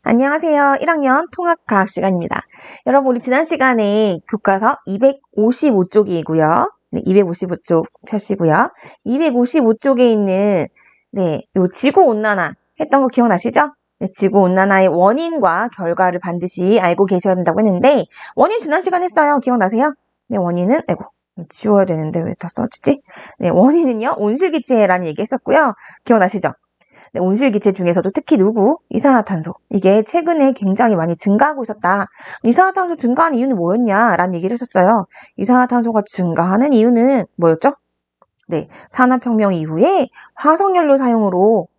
안녕하세요. 1학년 통합과학 시간입니다. 여러분, 우리 지난 시간에 교과서 255쪽이고요. 네, 255쪽 펴시고요. 255쪽에 있는 요 지구온난화 했던 거 기억나시죠? 네, 지구온난화의 원인과 결과를 반드시 알고 계셔야 된다고 했는데, 원인 지난 시간 했어요. 기억나세요? 네, 원인은, 지워야 되는데 왜 다 써지지? 네, 원인은요, 온실기체라는 얘기 했었고요. 기억나시죠? 네, 온실기체 중에서도 특히 누구? 이산화탄소. 이게 최근에 굉장히 많이 증가하고 있었다. 이산화탄소 증가하는 이유는 뭐였냐? 라는 얘기를 했었어요. 이산화탄소가 증가하는 이유는 뭐였죠? 네, 산업혁명 이후에 화석연료 사용으로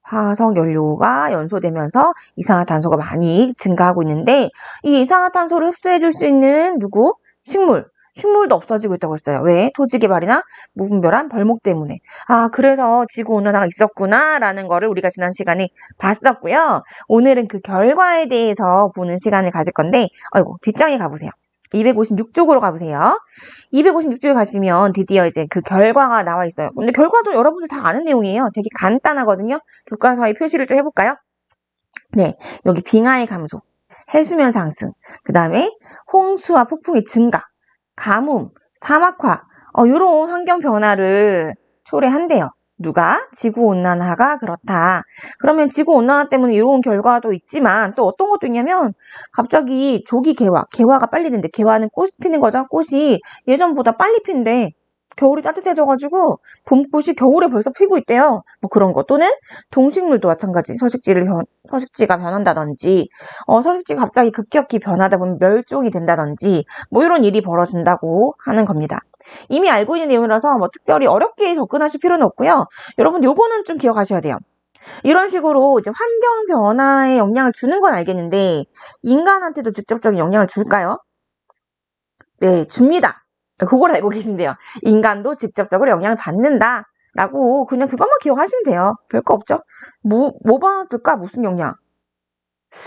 화석연료가 연소되면서 이산화탄소가 많이 증가하고 있는데 이 이산화탄소를 흡수해줄 수 있는 누구? 식물. 식물도 없어지고 있다고 했어요. 왜? 토지개발이나 무분별한 벌목 때문에. 아, 그래서 지구온난화가 있었구나라는 거를 우리가 지난 시간에 봤었고요. 오늘은 그 결과에 대해서 보는 시간을 가질 건데, 뒷장에 가보세요. 256쪽으로 가보세요. 256쪽에 가시면 드디어 이제 그 결과가 나와 있어요. 근데 결과도 여러분들 다 아는 내용이에요. 되게 간단하거든요. 교과서에 표시를 좀 해볼까요? 네, 여기 빙하의 감소, 해수면 상승, 그 다음에 홍수와 폭풍의 증가, 가뭄, 사막화, 이런 환경 변화를 초래한대요. 누가? 지구온난화가 그렇다. 그러면 지구온난화 때문에 이런 결과도 있지만 또 어떤 것도 있냐면 갑자기 조기 개화가 빨리 된대. 개화는 꽃이 피는 거죠. 꽃이 예전보다 빨리 핀대. 겨울이 따뜻해져가지고 봄꽃이 겨울에 벌써 피고 있대요. 뭐 그런 거. 또는 동식물도 마찬가지. 서식지가 변한다든지, 서식지가 갑자기 급격히 변하다 보면 멸종이 된다든지, 뭐 이런 일이 벌어진다고 하는 겁니다. 이미 알고 있는 내용이라서 뭐 특별히 어렵게 접근하실 필요는 없고요. 여러분 요거는 좀 기억하셔야 돼요. 이런 식으로 이제 환경 변화에 영향을 주는 건 알겠는데 인간한테도 직접적인 영향을 줄까요? 네, 줍니다. 그걸 알고 계신데요. 인간도 직접적으로 영향을 받는다. 라고 그냥 그것만 기억하시면 돼요. 별거 없죠? 뭐 받을까? 무슨 영향?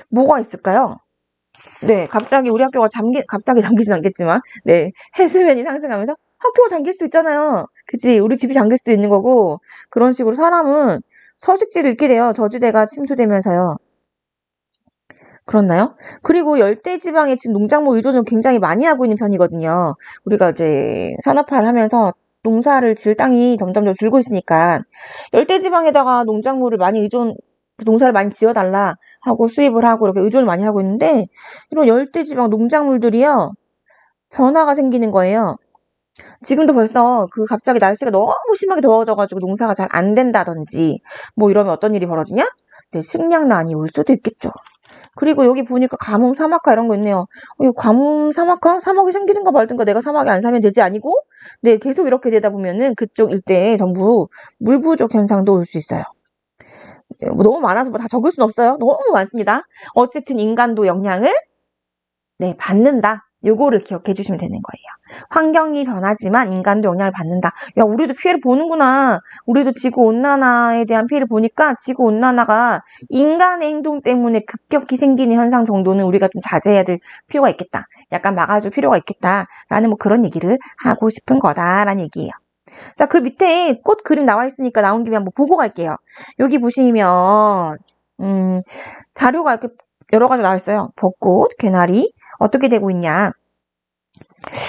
뭐가 있을까요? 네, 갑자기 우리 학교가 갑자기 잠기진 않겠지만, 네, 해수면이 상승하면서 학교가 잠길 수도 있잖아요. 그치? 우리 집이 잠길 수도 있는 거고, 그런 식으로 사람은 서식지를 잃게 돼요. 저지대가 침수되면서요. 그렇나요? 그리고 열대지방에 지금 농작물 의존을 굉장히 많이 하고 있는 편이거든요. 우리가 이제 산업화를 하면서 농사를 지을 땅이 점점 더 줄고 있으니까 열대지방에다가 농사를 많이 지어달라 하고 수입을 하고 이렇게 의존을 많이 하고 있는데 이런 열대지방 농작물들이요. 변화가 생기는 거예요. 지금도 벌써 갑자기 날씨가 너무 심하게 더워져가지고 농사가 잘 안 된다든지 뭐 이러면 어떤 일이 벌어지냐? 네, 식량난이 올 수도 있겠죠. 그리고 여기 보니까 가뭄, 사막화 이런 거 있네요. 가뭄, 사막화? 사막이 생기는가 말든가 내가 사막에 안 살면 되지 아니고? 네, 계속 이렇게 되다 보면은 그쪽 일대에 전부 물 부족 현상도 올 수 있어요. 뭐 너무 많아서 뭐 다 적을 순 없어요. 너무 많습니다. 어쨌든 인간도 영향을 받는다. 요거를 기억해 주시면 되는 거예요. 환경이 변하지만 인간도 영향을 받는다. 야, 우리도 피해를 보는구나. 우리도 지구온난화에 대한 피해를 보니까 지구온난화가 인간의 행동 때문에 급격히 생기는 현상 정도는 우리가 좀 자제해야 될 필요가 있겠다. 약간 막아줄 필요가 있겠다라는 뭐 그런 얘기를 하고 싶은 거다라는 얘기예요. 자, 그 밑에 꽃 그림 나와 있으니까 나온 김에 한번 보고 갈게요. 여기 보시면 자료가 이렇게 여러 가지 나와 있어요. 벚꽃, 개나리 어떻게 되고 있냐.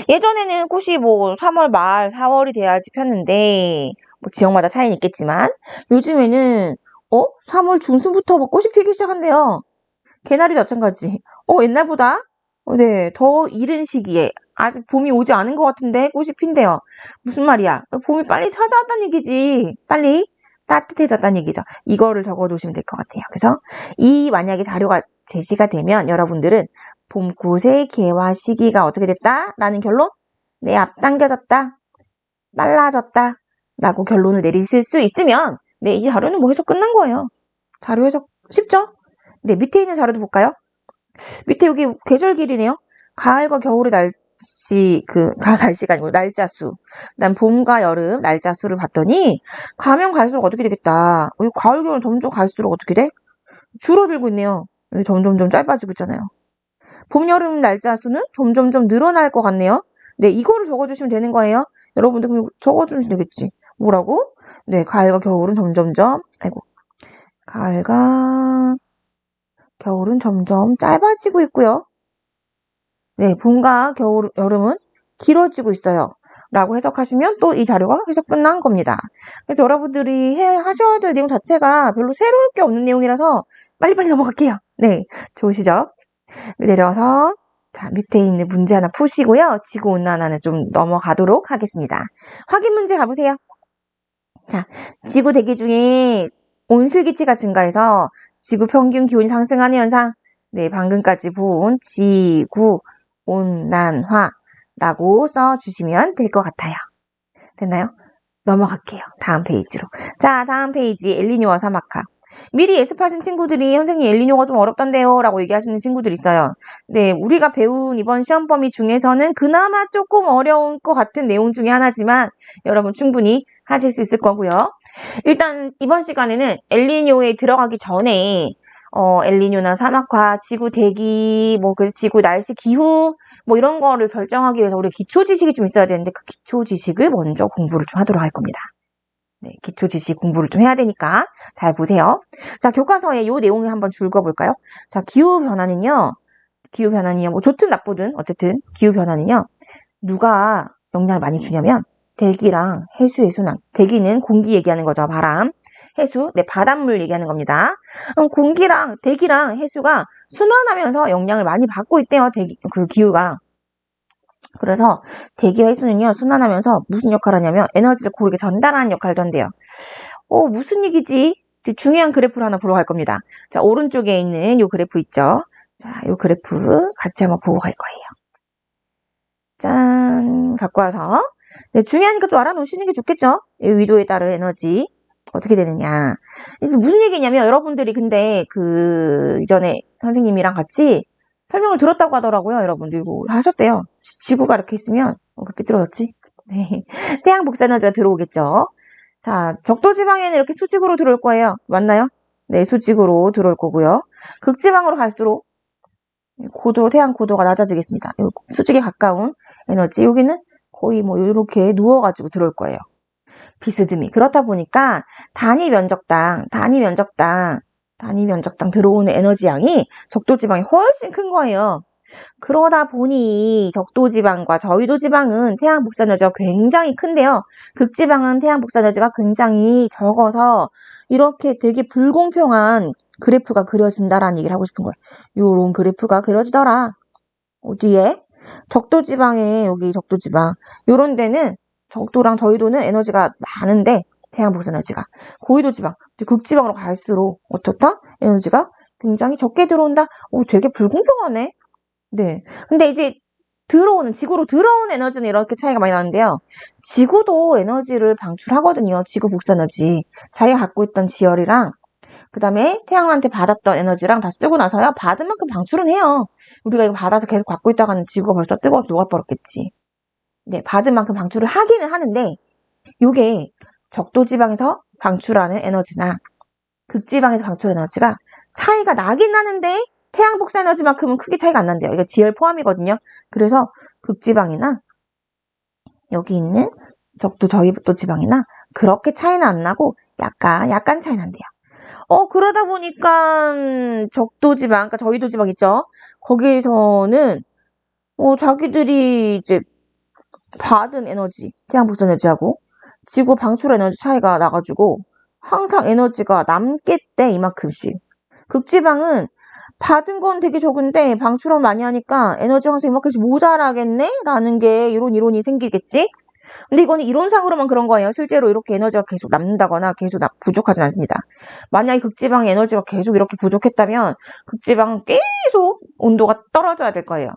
예전에는 꽃이 뭐 3월 말, 4월이 돼야지 폈는데 뭐 지역마다 차이는 있겠지만 요즘에는 3월 중순부터 뭐 꽃이 피기 시작한대요. 개나리도 마찬가지. 옛날보다 네, 더 이른 시기에 아직 봄이 오지 않은 것 같은데 꽃이 핀대요. 무슨 말이야? 봄이 빨리 찾아왔다는 얘기지. 빨리 따뜻해졌다는 얘기죠. 이거를 적어두시면 될 것 같아요. 그래서 만약에 자료가 제시가 되면 여러분들은 봄꽃의 개화 시기가 어떻게 됐다? 라는 결론? 네, 앞당겨졌다. 빨라졌다. 라고 결론을 내리실 수 있으면 네, 이 자료는 뭐 해석 끝난 거예요. 자료 해석 쉽죠? 네, 밑에 있는 자료도 볼까요? 밑에 여기 계절길이네요. 가을과 겨울의 날씨가 아니고 날짜수. 그다음 봄과 여름 날짜수를 봤더니 가면 갈수록 어떻게 되겠다. 가을, 겨울 점점 갈수록 어떻게 돼? 줄어들고 있네요. 점점점 짧아지고 있잖아요. 봄, 여름 날짜 수는 점점점 늘어날 것 같네요. 네, 이거를 적어주시면 되는 거예요. 여러분들 그럼 적어주시면 되겠지. 뭐라고? 네, 가을과 겨울은 점점점, 가을과 겨울은 점점 짧아지고 있고요. 네, 봄과 여름은 길어지고 있어요. 라고 해석하시면 또 이 자료가 해석 끝난 겁니다. 그래서 여러분들이 하셔야 될 내용 자체가 별로 새로울 게 없는 내용이라서 빨리빨리 넘어갈게요. 네, 좋으시죠? 내려서 자, 밑에 있는 문제 하나 푸시고요. 지구온난화는 좀 넘어가도록 하겠습니다. 확인 문제 가보세요. 자, 지구 대기 중에 온실기체가 증가해서 지구 평균 기온이 상승하는 현상. 네, 방금까지 본 지구온난화라고 써주시면 될 것 같아요. 됐나요? 넘어갈게요. 다음 페이지로. 자, 다음 페이지 엘니뇨와 사막화. 미리 예습하신 친구들이 선생님 엘니뇨가 좀 어렵던데요 라고 얘기하시는 친구들이 있어요. 네, 우리가 배운 이번 시험 범위 중에서는 그나마 조금 어려운 것 같은 내용 중에 하나지만 여러분 충분히 하실 수 있을 거고요. 일단 이번 시간에는 엘니뇨에 들어가기 전에 엘니뇨나 사막화, 지구 대기, 지구 날씨, 기후 이런 거를 결정하기 위해서 우리 기초 지식이 좀 있어야 되는데 그 기초 지식을 먼저 공부를 좀 하도록 할 겁니다. 네, 기초 지식 공부를 좀 해야 되니까 잘 보세요. 자, 교과서에 이 내용을 한번 줄거볼까요? 자, 기후변화는요, 좋든 나쁘든 어쨌든 기후변화는요, 누가 영향을 많이 주냐면 대기랑 해수의 순환. 대기는 공기 얘기하는 거죠. 바람. 해수, 네, 바닷물 얘기하는 겁니다. 대기랑 해수가 순환하면서 영향을 많이 받고 있대요. 기후가. 그래서 대기와 해수는요, 순환하면서 무슨 역할을 하냐면 에너지를 고르게 전달하는 역할도 한대요. 무슨 얘기지? 중요한 그래프를 하나 보러 갈 겁니다. 자, 오른쪽에 있는 요 그래프 있죠? 자, 요 그래프 같이 한번 보고 갈 거예요. 짠, 갖고 와서. 네, 중요하니까 좀 알아놓으시는 게 좋겠죠? 이 위도에 따른 에너지. 어떻게 되느냐. 그래서 무슨 얘기냐면 여러분들이 근데 이전에 선생님이랑 같이 설명을 들었다고 하더라고요. 여러분들 이거 하셨대요. 지구가 이렇게 있으면 그렇게 삐뚤어졌지? 네. 태양 복사 에너지가 들어오겠죠. 자, 적도지방에는 이렇게 수직으로 들어올 거예요. 맞나요? 네, 수직으로 들어올 거고요. 극지방으로 갈수록 태양 고도가 낮아지겠습니다. 수직에 가까운 에너지. 여기는 거의 이렇게 누워가지고 들어올 거예요. 비스듬히. 그렇다 보니까 단위 면적당 들어오는 에너지 양이 적도지방이 훨씬 큰 거예요. 그러다 보니 적도지방과 저위도지방은 태양 복사 에너지가 굉장히 큰데요. 극지방은 태양 복사 에너지가 굉장히 적어서 이렇게 되게 불공평한 그래프가 그려진다라는 얘기를 하고 싶은 거예요. 요런 그래프가 그려지더라. 어디에? 적도지방에 여기 적도지방. 요런 데는 적도랑 저위도는 에너지가 많은데 태양 복사 에너지가 고위도지방, 극지방으로 갈수록 어떻다? 에너지가 굉장히 적게 들어온다. 되게 불공평하네. 네. 근데 이제 지구로 들어오는 에너지는 이렇게 차이가 많이 나는데요. 지구도 에너지를 방출하거든요. 지구 복사 에너지. 자기가 갖고 있던 지열이랑 그 다음에 태양한테 받았던 에너지랑 다 쓰고 나서야 받은 만큼 방출은 해요. 우리가 이거 받아서 계속 갖고 있다가는 지구가 벌써 뜨거워서 녹아버렸겠지. 네, 받은 만큼 방출을 하기는 하는데 요게 적도지방에서 방출하는 에너지나 극지방에서 방출하는 에너지가 차이가 나긴 나는데 태양 복사 에너지만큼은 크게 차이가 안 난대요. 이거 지열 포함이거든요. 그래서 극지방이나 여기 있는 저위도 지방이나 그렇게 차이는 안 나고 약간 차이 난대요. 그러다 보니까 적도지방, 그러니까 저위도지방 있죠? 거기에서는 자기들이 이제 받은 에너지, 태양 복사 에너지하고 지구 방출 에너지 차이가 나가지고 항상 에너지가 남겠대, 이만큼씩. 극지방은 받은 건 되게 적은데 방출을 많이 하니까 에너지가 항상 이만큼씩 모자라겠네? 라는 게 이런 이론이 생기겠지? 근데 이거는 이론상으로만 그런 거예요. 실제로 이렇게 에너지가 계속 남는다거나 계속 부족하진 않습니다. 만약에 극지방의 에너지가 계속 이렇게 부족했다면 극지방은 계속 온도가 떨어져야 될 거예요.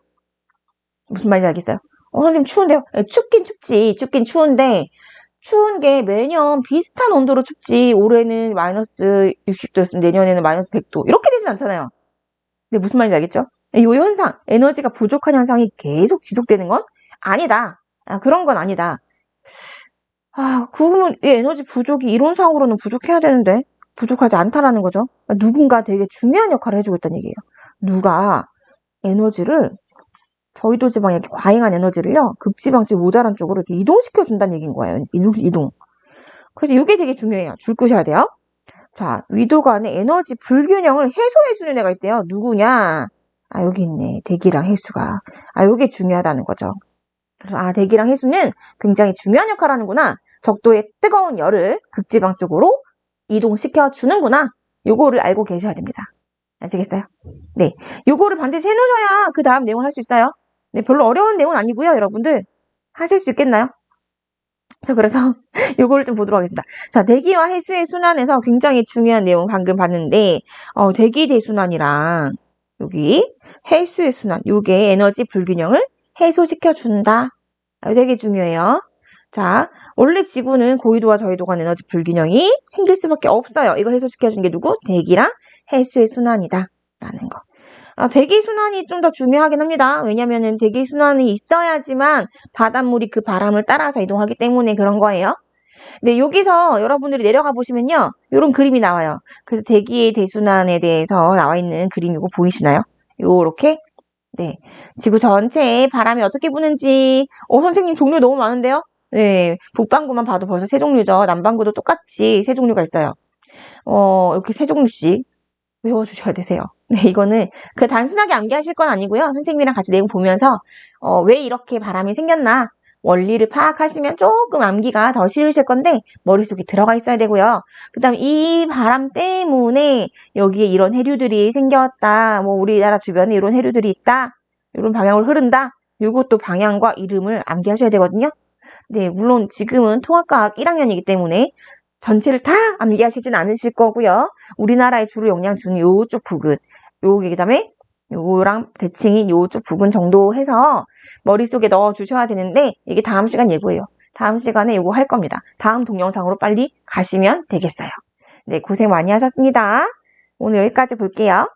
무슨 말인지 알겠어요? 선생님 추운데요? 춥긴 춥지. 춥긴 추운데 추운 게 매년 비슷한 온도로 춥지. 올해는 마이너스 60도였으면 내년에는 마이너스 100도 이렇게 되진 않잖아요. 근데 무슨 말인지 알겠죠? 이 현상, 에너지가 부족한 현상이 계속 지속되는 건 아니다. 그런 건 아니다. 그러면 이 에너지 부족이 이론상으로는 부족해야 되는데 부족하지 않다라는 거죠. 누군가 되게 중요한 역할을 해주고 있다는 얘기예요. 누가 에너지를 저위도 지방에 이렇게 과잉한 에너지를요, 극지방 쪽 모자란 쪽으로 이렇게 이동시켜 준다는 얘기인 거예요. 이동. 그래서 이게 되게 중요해요. 줄 끄셔야 돼요. 자, 위도 간의 에너지 불균형을 해소해주는 애가 있대요. 누구냐? 아, 여기 있네. 대기랑 해수가. 아, 요게 중요하다는 거죠. 그래서 아, 대기랑 해수는 굉장히 중요한 역할을 하는구나. 적도의 뜨거운 열을 극지방 쪽으로 이동시켜 주는구나. 요거를 알고 계셔야 됩니다. 아시겠어요? 네. 요거를 반드시 해놓으셔야 그 다음 내용을 할 수 있어요. 네, 별로 어려운 내용은 아니고요, 여러분들. 하실 수 있겠나요? 자, 그래서 요거를 좀 보도록 하겠습니다. 자, 대기와 해수의 순환에서 굉장히 중요한 내용 방금 봤는데, 대기 대순환이랑 여기 해수의 순환, 요게 에너지 불균형을 해소시켜준다. 되게 중요해요. 자, 원래 지구는 고위도와 저위도 간 에너지 불균형이 생길 수밖에 없어요. 이거 해소시켜준 게 누구? 대기랑 해수의 순환이다. 라는 거. 대기 순환이 좀 더 중요하긴 합니다. 왜냐면은 대기 순환이 있어야지만 바닷물이 그 바람을 따라서 이동하기 때문에 그런 거예요. 네, 여기서 여러분들이 내려가 보시면요. 이런 그림이 나와요. 그래서 대기의 대순환에 대해서 나와 있는 그림 이거 보이시나요? 요렇게. 네. 지구 전체에 바람이 어떻게 부는지. 선생님 종류 너무 많은데요? 네. 북반구만 봐도 벌써 세 종류죠. 남반구도 똑같이 세 종류가 있어요. 이렇게 세 종류씩 외워주셔야 되세요. 네, 이거는 그 단순하게 암기하실 건 아니고요. 선생님이랑 같이 내용 보면서 왜 이렇게 바람이 생겼나 원리를 파악하시면 조금 암기가 더 쉬우실 건데 머릿속에 들어가 있어야 되고요. 그 다음 이 바람 때문에 여기에 이런 해류들이 생겼다. 뭐 우리나라 주변에 이런 해류들이 있다. 이런 방향으로 흐른다. 이것도 방향과 이름을 암기하셔야 되거든요. 네, 물론 지금은 통합과학 1학년이기 때문에 전체를 다 암기하시진 않으실 거고요. 우리나라의 주로 영향 주는 요쪽 부근, 요기 그다음에 요거랑 대칭인 요쪽 부근 정도 해서 머릿속에 넣어 주셔야 되는데 이게 다음 시간 예고예요. 다음 시간에 요거 할 겁니다. 다음 동영상으로 빨리 가시면 되겠어요. 네, 고생 많이 하셨습니다. 오늘 여기까지 볼게요.